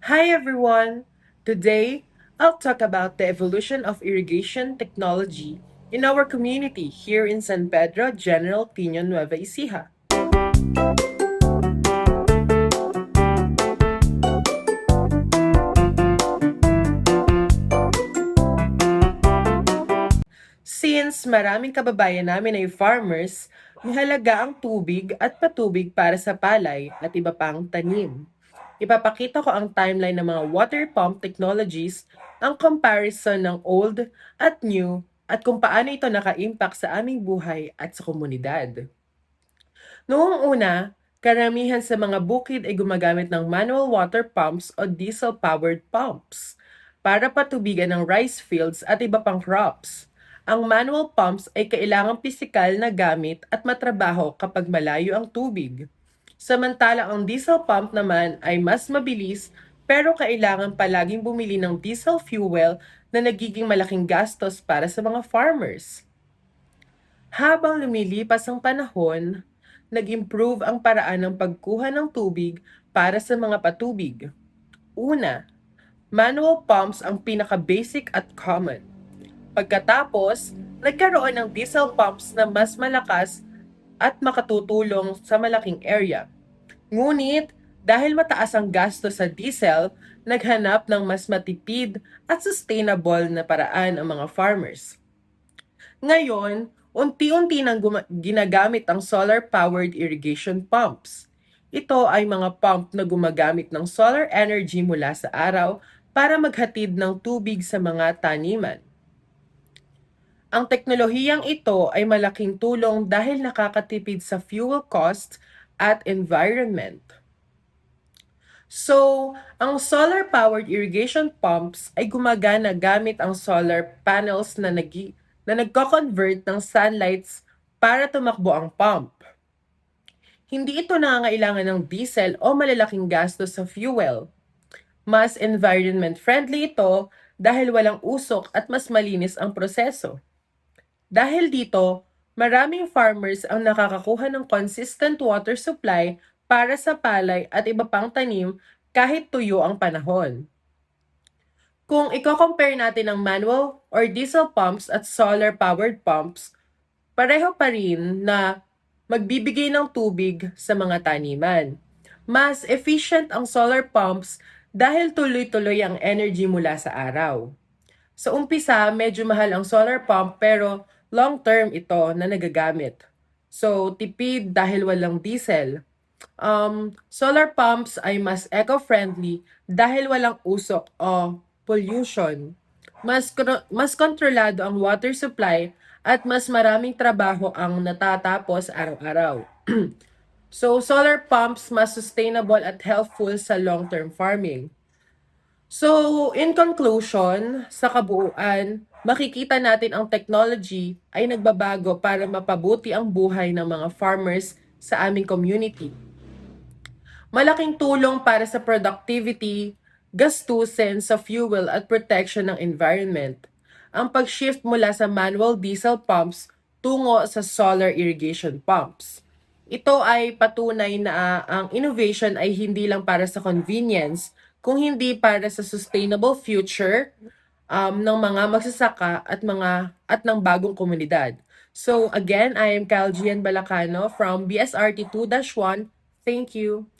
Hi everyone! Today, I'll talk about the evolution of irrigation technology in our community here in San Pedro, General Piñon, Nueva Ecija. Since maraming kababayan namin ay farmers, mahalaga ang tubig at patubig para sa palay at iba pang tanim. Ipapakita ko ang timeline ng mga water pump technologies, ang comparison ng old at new, at kung paano ito naka-impact sa aming buhay at sa komunidad. Noong una, karamihan sa mga bukid ay gumagamit ng manual water pumps o diesel-powered pumps para patubigan ng rice fields at iba pang crops. Ang manual pumps ay kailangang pisikal na gamit at matrabaho kapag malayo ang tubig. Samantalang ang diesel pump naman ay mas mabilis pero kailangan palaging bumili ng diesel fuel na nagiging malaking gastos para sa mga farmers. Habang lumilipas ang panahon, nag-improve ang paraan ng pagkuha ng tubig para sa mga patubig. Una, manual pumps ang pinaka-basic at common. Pagkatapos, nagkaroon ng diesel pumps na mas malakas at makatutulong sa malaking area. Ngunit, dahil mataas ang gasto sa diesel, naghanap ng mas matipid at sustainable na paraan ang mga farmers. Ngayon, unti-unti nang ginagamit ang solar-powered irrigation pumps. Ito ay mga pump na gumagamit ng solar energy mula sa araw para maghatid ng tubig sa mga taniman. Ang teknolohiyang ito ay malaking tulong dahil nakakatipid sa fuel cost at environment. So, ang solar-powered irrigation pumps ay gumagana gamit ang solar panels na nagko-convert ng sunlights para tumakbo ang pump. Hindi ito nangangailangan ng diesel o malalaking gastos sa fuel. Mas environment-friendly ito dahil walang usok at mas malinis ang proseso. Dahil dito, maraming farmers ang nakakakuha ng consistent water supply para sa palay at iba pang tanim kahit tuyo ang panahon. Kung i-compare natin ang manual or diesel pumps at solar-powered pumps, pareho pa rin na magbibigay ng tubig sa mga taniman. Mas efficient ang solar pumps dahil tuloy-tuloy ang energy mula sa araw. Sa umpisa, medyo mahal ang solar pump pero long-term ito na nagagamit. So, tipid dahil walang diesel. Solar pumps ay mas eco-friendly dahil walang usok o pollution. Mas kontrolado ang water supply at mas maraming trabaho ang natatapos araw-araw. So, solar pumps mas sustainable at helpful sa long-term farming. So, in conclusion, sa kabuuan, makikita natin ang technology ay nagbabago para mapabuti ang buhay ng mga farmers sa aming community. Malaking tulong para sa productivity, gastusin sa fuel at protection ng environment. Ang pag-shift mula sa manual diesel pumps tungo sa solar irrigation pumps. Ito ay patunay na ang innovation ay hindi lang para sa convenience, kung hindi para sa sustainable future ng mga magsasaka at ng bagong komunidad. So again, I am Calgian Balacano from BSRT 2-1. Thank you.